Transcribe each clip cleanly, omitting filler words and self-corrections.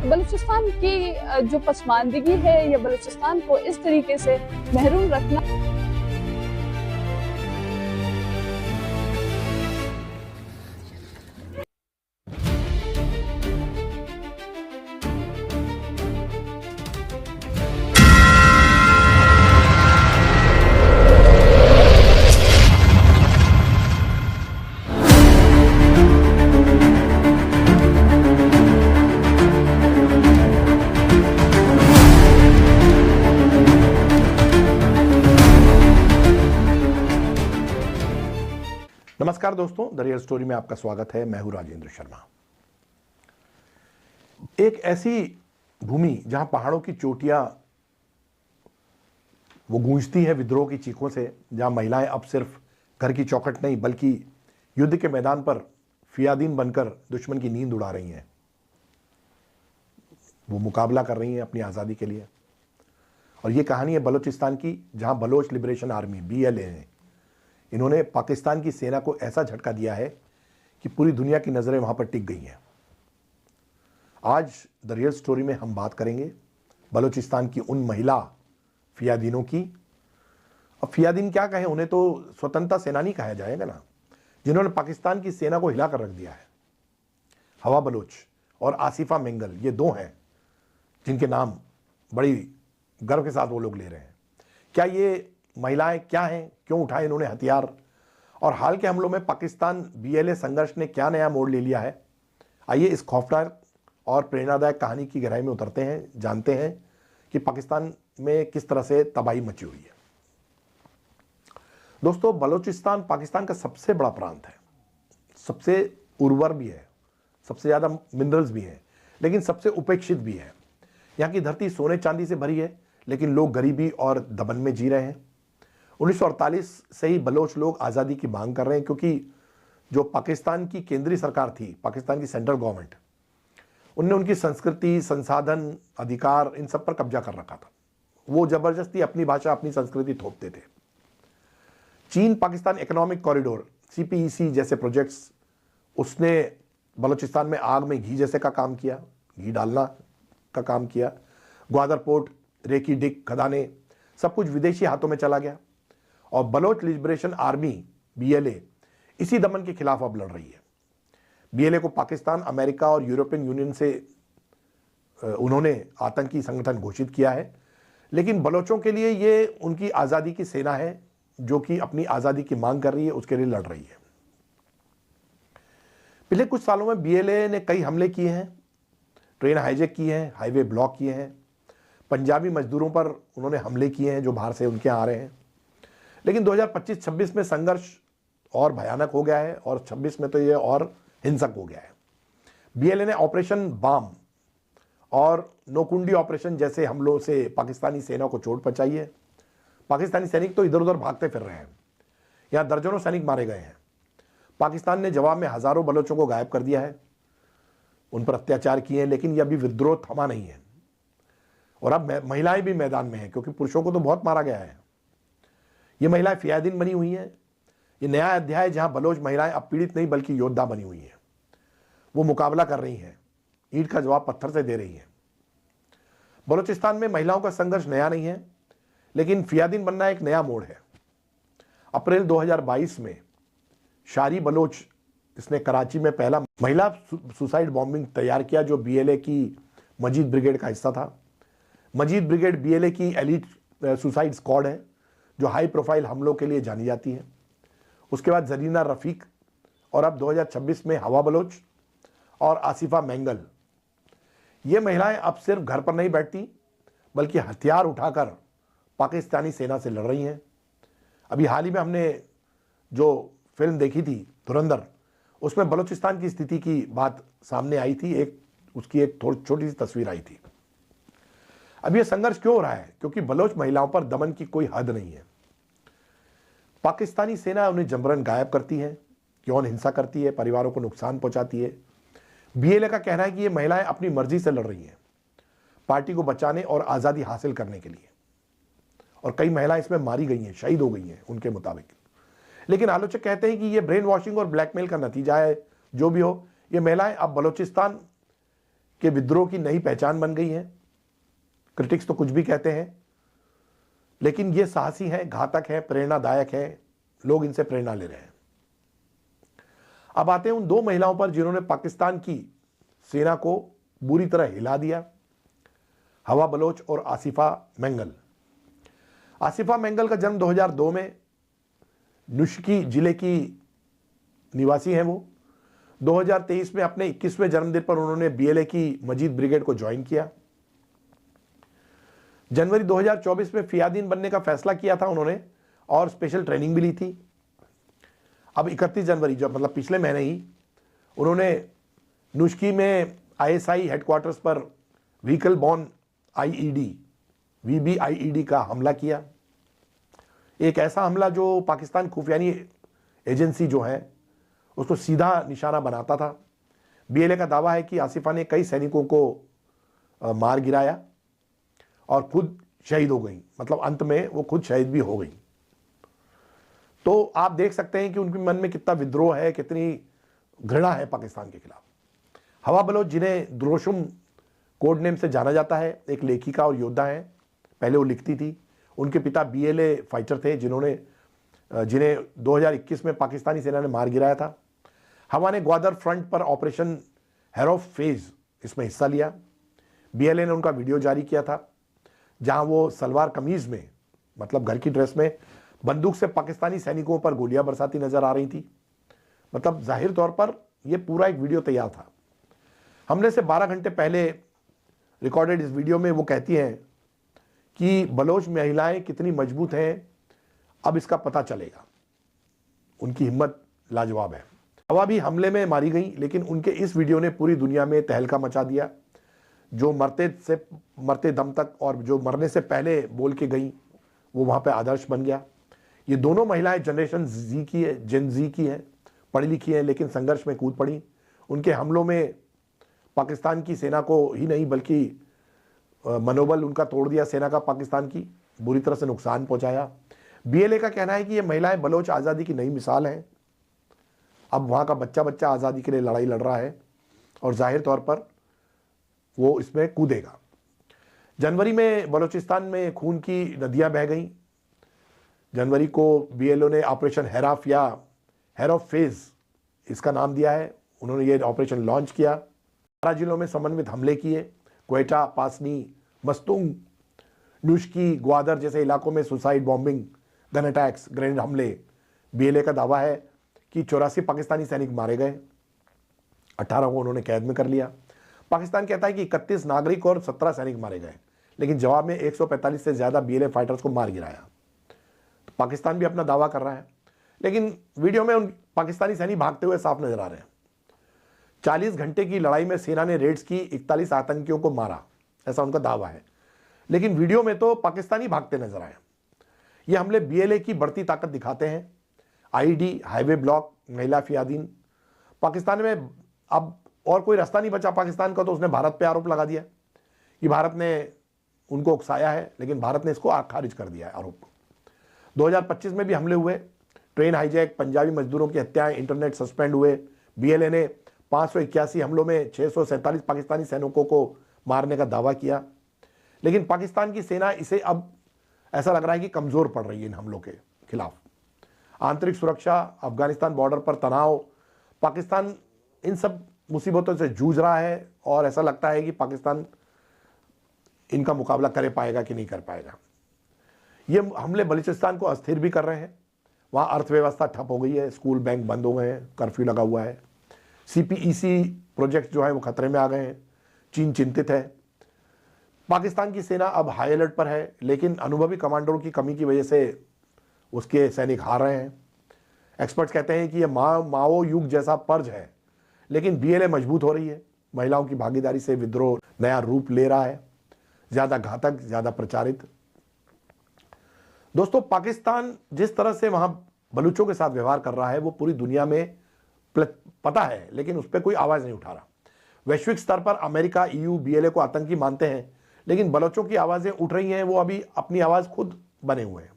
बलूचिस्तान की जो पसमानदगी है या बलूचिस्तान को इस तरीके से महरूम रखना। नमस्कार दोस्तों, द रियल स्टोरी में आपका स्वागत है। मैं हूं राजेंद्र शर्मा। एक ऐसी भूमि जहां पहाड़ों की चोटियां वो गूंजती है विद्रोह की चीखों से, जहां महिलाएं अब सिर्फ घर की चौखट नहीं बल्कि युद्ध के मैदान पर फियादीन बनकर दुश्मन की नींद उड़ा रही हैं। वो मुकाबला कर रही हैं अपनी आज़ादी के लिए। और ये कहानी है बलूचिस्तान की, जहां बलोच लिबरेशन आर्मी BLA ने इन्होंने पाकिस्तान की सेना को ऐसा झटका दिया है कि पूरी दुनिया की नज़रें वहां पर टिक गई हैं। आज द रियल स्टोरी में हम बात करेंगे बलूचिस्तान की उन महिला फियादीनों की। अब फियादीन क्या कहें, उन्हें तो स्वतंत्रता सेनानी कहा जाएगा ना, जिन्होंने पाकिस्तान की सेना को हिला कर रख दिया है। हवा बलोच और आसिफा मेंगल, ये दो हैं जिनके नाम बड़ी गर्व के साथ वो लोग ले रहे हैं। क्या ये महिलाएं क्या हैं, क्यों उठाए इन्होंने हथियार, और हाल के हमलों में पाकिस्तान BLA संघर्ष ने क्या नया मोड़ ले लिया है। आइए इस खौफनाक और प्रेरणादायक कहानी की गहराई में उतरते हैं, जानते हैं कि पाकिस्तान में किस तरह से तबाही मची हुई है। दोस्तों, बलूचिस्तान पाकिस्तान का सबसे बड़ा प्रांत है, सबसे उर्वर भी है, सबसे ज़्यादा मिनरल्स भी हैं, लेकिन सबसे उपेक्षित भी है। यहाँ की धरती सोने चांदी से भरी है, लेकिन लोग गरीबी और दबन में जी रहे हैं। 1948 से ही बलोच लोग आज़ादी की मांग कर रहे हैं, क्योंकि जो पाकिस्तान की केंद्रीय सरकार थी, पाकिस्तान की सेंट्रल गवर्नमेंट, उनने उनकी संस्कृति, संसाधन, अधिकार इन सब पर कब्जा कर रखा था। वो ज़बरदस्ती अपनी भाषा, अपनी संस्कृति थोपते थे। चीन पाकिस्तान इकोनॉमिक कॉरिडोर CPEC जैसे प्रोजेक्ट्स, उसने बलूचिस्तान में आग में घी जैसे का काम किया, घी डालना का काम किया। ग्वादर पोर्ट, रेकी डिक खदाने, सब कुछ विदेशी हाथों में चला गया। और बलोच लिबरेशन आर्मी BLA इसी दमन के खिलाफ अब लड़ रही है। BLA को पाकिस्तान, अमेरिका और यूरोपियन यूनियन से उन्होंने आतंकी संगठन घोषित किया है, लेकिन बलोचों के लिए ये उनकी आज़ादी की सेना है, जो कि अपनी आज़ादी की मांग कर रही है, उसके लिए लड़ रही है। पिछले कुछ सालों में BLA ने कई हमले किए हैं, ट्रेन हाईजैक की है, हाईवे ब्लॉक किए हैं, पंजाबी मजदूरों पर उन्होंने हमले किए हैं जो बाहर से उनके आ रहे हैं। लेकिन 2025-26 में संघर्ष और भयानक हो गया है, और 26 में तो ये और हिंसक हो गया है। BLA ने ऑपरेशन बाम और नोकुंडी ऑपरेशन जैसे हमलों से पाकिस्तानी सेना को चोट पहुंचाई है। पाकिस्तानी सैनिक तो इधर उधर भागते फिर रहे हैं, यहाँ दर्जनों सैनिक मारे गए हैं। पाकिस्तान ने जवाब में हजारों बलोचों को गायब कर दिया है, उन पर अत्याचार किए हैं, लेकिन यह अभी विद्रोह थमा नहीं है। और अब महिलाएं भी मैदान में हैं, क्योंकि पुरुषों को तो बहुत मारा गया है। ये महिलाएं फियादीन बनी हुई हैं। ये नया अध्याय जहां बलोच महिलाएं अब पीड़ित नहीं बल्कि योद्धा बनी हुई हैं। वो मुकाबला कर रही हैं, ईंट का जवाब पत्थर से दे रही हैं। बलूचिस्तान में महिलाओं का संघर्ष नया नहीं है, लेकिन फियादीन बनना एक नया मोड़ है। अप्रैल 2022 में शारी बलोच, इसने कराची में पहला महिला सुसाइड बॉम्बिंग तैयार किया, जो BLA की मजीद ब्रिगेड का हिस्सा था। मजीद ब्रिगेड BLA की एलिट सुसाइड स्क्वाड है, जो हाई प्रोफाइल हमलों के लिए जानी जाती है। उसके बाद जरीना रफीक, और अब 2026 में हवा बलोच और आसिफा मेंगल। ये महिलाएं अब सिर्फ घर पर नहीं बैठती, बल्कि हथियार उठाकर पाकिस्तानी सेना से लड़ रही हैं। अभी हाल ही में हमने जो फिल्म देखी थी धुरंधर, उसमें बलूचिस्तान की स्थिति की बात सामने आई थी, उसकी एक छोटी सी तस्वीर आई थी। अब यह संघर्ष क्यों हो रहा है? क्योंकि बलोच महिलाओं पर दमन की कोई हद नहीं है। पाकिस्तानी सेना उन्हें जबरन गायब करती है, यौन हिंसा करती है, परिवारों को नुकसान पहुंचाती है। BLA का कहना है कि ये महिलाएं अपनी मर्जी से लड़ रही हैं, पार्टी को बचाने और आज़ादी हासिल करने के लिए। और कई महिलाएं इसमें मारी गई हैं, शहीद हो गई हैं उनके मुताबिक। लेकिन आलोचक कहते हैं कि यह ब्रेन वॉशिंग और ब्लैकमेल का नतीजा है। जो भी हो, ये महिलाएं अब बलूचिस्तान के विद्रोह की नई पहचान बन गई है। क्रिटिक्स तो कुछ भी कहते हैं, लेकिन ये साहसी है, घातक है, प्रेरणादायक है, लोग इनसे प्रेरणा ले रहे हैं। अब आते हैं उन दो महिलाओं पर जिन्होंने पाकिस्तान की सेना को बुरी तरह हिला दिया, हवा बलोच और आसिफा मेंगल। आसिफा मेंगल का जन्म 2002 में नुश्की जिले की निवासी हैं वो। 2023 में अपने 21वें जन्मदिन पर उन्होंने बीएलए की मजीद ब्रिगेड को ज्वाइन किया। जनवरी 2024 में फियादीन बनने का फैसला किया था उन्होंने और स्पेशल ट्रेनिंग भी ली थी। अब 31 जनवरी, जो मतलब पिछले महीने ही, उन्होंने नुश्की में आईएसआई हेडक्वार्टर्स पर व्हीकल बॉर्न आईईडी वीबीआईईडी का हमला किया। एक ऐसा हमला जो पाकिस्तान खुफियानी एजेंसी जो है उसको सीधा निशाना बनाता था। बीएलए का दावा है कि आसिफा ने कई सैनिकों को मार गिराया और खुद शहीद हो गई, मतलब अंत में वो खुद शहीद भी हो गई। तो आप देख सकते हैं कि उनके मन में कितना विद्रोह है, कितनी घृणा है पाकिस्तान के खिलाफ। हवा बलोच, जिन्हें द्रोशुम कोड नेम से जाना जाता है, एक लेखिका और योद्धा है। पहले वो लिखती थी। उनके पिता बीएलए फाइटर थे जिन्हें 2021 में पाकिस्तानी सेना ने मार गिराया था। हवा ने ग्वादर फ्रंट पर ऑपरेशन हेरोफ फेज इसमें हिस्सा लिया। बीएलए ने उनका वीडियो जारी किया था जहां वो सलवार कमीज में, मतलब घर की ड्रेस में, बंदूक से पाकिस्तानी सैनिकों पर गोलियां बरसाती नजर आ रही थी। मतलब जाहिर तौर पर यह पूरा एक वीडियो तैयार था। हमले से 12 घंटे पहले रिकॉर्डेड इस वीडियो में वो कहती हैं कि बलोच महिलाएं कितनी मजबूत हैं, अब इसका पता चलेगा। उनकी हिम्मत लाजवाब है। हवा भी हमले में मारी गई, लेकिन उनके इस वीडियो ने पूरी दुनिया में तहलका मचा दिया। जो मरते दम तक और जो मरने से पहले बोल के गई, वो वहाँ पे आदर्श बन गया। ये दोनों महिलाएं जेन जी की हैं, पढ़ी लिखी हैं, लेकिन संघर्ष में कूद पड़ी। उनके हमलों में पाकिस्तान की सेना को ही नहीं बल्कि मनोबल उनका तोड़ दिया। सेना का पाकिस्तान की बुरी तरह से नुकसान पहुंचाया। बीएलए का कहना है कि ये महिलाएं बलोच आज़ादी की नई मिसाल हैं। अब वहाँ का बच्चा बच्चा आज़ादी के लिए लड़ाई लड़ रहा है और जाहिर तौर पर वो इसमें कूदेगा। जनवरी में बलूचिस्तान में खून की नदियां बह गईं। जनवरी को बीएलओ ने ऑपरेशन हेराफ या हेरोफ फेज इसका नाम दिया है। उन्होंने ये ऑपरेशन लॉन्च किया। 12 जिलों में समन्वित हमले किए। क्वेटा, पासनी, मस्तूंग, नुश्की, ग्वादर जैसे इलाकों में suicide bombing, gun attacks, grenade हमले। बीएलए का दावा है कि 84 पाकिस्तानी सैनिक मारे गए, 18 को उन्होंने कैद में कर लिया। पाकिस्तान कहता है कि 31 नागरिक और 17 सैनिक मारे गए, लेकिन जवाब में 145 से ज्यादा बीएलए फाइटर्स को मार गिराया। तो पाकिस्तान भी अपना दावा कर रहा है, लेकिन वीडियो में उन पाकिस्तानी सैनिक भागते हुए साफ नजर आ रहे हैं। 40 घंटे की लड़ाई में सेना ने रेड्स की, 41 आतंकियों को मारा, ऐसा उनका दावा है। लेकिन वीडियो में तो पाकिस्तानी भागते नजर आए। ये हमले बीएलए की बढ़ती ताकत दिखाते हैं। आईडी, हाईवे ब्लॉक, महिला फियादीन। पाकिस्तान में अब और कोई रास्ता नहीं बचा पाकिस्तान का, तो उसने भारत पे आरोप लगा दिया कि भारत ने उनको उकसाया है, लेकिन भारत ने इसको खारिज कर दिया है आरोप को। 2025 में भी हमले हुए, ट्रेन हाईजैक, पंजाबी मजदूरों की हत्याएं, इंटरनेट सस्पेंड हुए। बीएलए ने 581 हमलों में 647 पाकिस्तानी सैनिकों को मारने का दावा किया, लेकिन पाकिस्तान की सेना इसे अब ऐसा लग रहा है कि कमजोर पड़ रही है इन हमलों के खिलाफ। आंतरिक सुरक्षा, अफगानिस्तान बॉर्डर पर तनाव, पाकिस्तान इन सब मुसीबतों से जूझ रहा है और ऐसा लगता है कि पाकिस्तान इनका मुकाबला कर पाएगा कि नहीं कर पाएगा। ये हमले बलूचिस्तान को अस्थिर भी कर रहे हैं। वहाँ अर्थव्यवस्था ठप हो गई है, स्कूल बैंक बंद हो गए हैं, कर्फ्यू लगा हुआ है। सीपीईसी प्रोजेक्ट जो है वो खतरे में आ गए हैं। चीन चिंतित है। पाकिस्तान की सेना अब हाई अलर्ट पर है, लेकिन अनुभवी कमांडरों की कमी की वजह से उसके सैनिक हार रहे हैं। एक्सपर्ट्स कहते हैं कि यह माओ युग जैसा पर्ज है, लेकिन बीएलए मजबूत हो रही है। महिलाओं की भागीदारी से विद्रोह नया रूप ले रहा है, ज्यादा घातक, ज्यादा प्रचारित। दोस्तों, पाकिस्तान जिस तरह से वहां बलूचों के साथ व्यवहार कर रहा है वो पूरी दुनिया में पता है, लेकिन उस पर कोई आवाज नहीं उठा रहा। वैश्विक स्तर पर अमेरिका, ईयू बीएलए को आतंकी मानते हैं, लेकिन बलोचों की आवाजें उठ रही हैं। वो अभी अपनी आवाज खुद बने हुए हैं।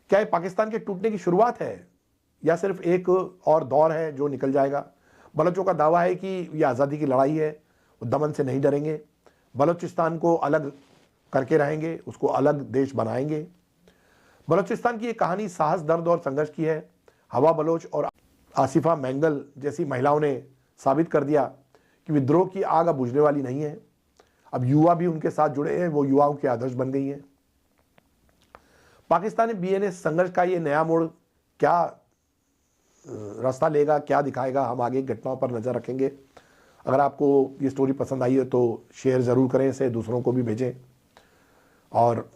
क्या ये पाकिस्तान के टूटने की शुरुआत है या सिर्फ एक और दौर है जो निकल जाएगा? बलोचों का दावा है कि यह आज़ादी की लड़ाई है। वो दमन से नहीं डरेंगे, बलूचिस्तान को अलग करके रहेंगे, उसको अलग देश बनाएंगे। बलूचिस्तान की ये कहानी साहस, दर्द और संघर्ष की है। हवा बलोच और आसिफा मैंगल जैसी महिलाओं ने साबित कर दिया कि विद्रोह की आग अब बुझने वाली नहीं है। अब युवा भी उनके साथ जुड़े हैं, वो युवाओं के आदर्श बन गई हैं। पाकिस्तानी BNA संघर्ष का ये नया मोड़ क्या रास्ता लेगा, क्या दिखाएगा, हम आगे घटनाओं पर नज़र रखेंगे। अगर आपको ये स्टोरी पसंद आई है तो शेयर ज़रूर करें, इसे दूसरों को भी भेजें। और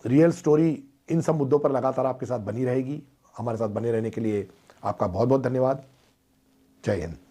रियल स्टोरी इन सब मुद्दों पर लगातार आपके साथ बनी रहेगी। हमारे साथ बने रहने के लिए आपका बहुत बहुत धन्यवाद। जय हिंद।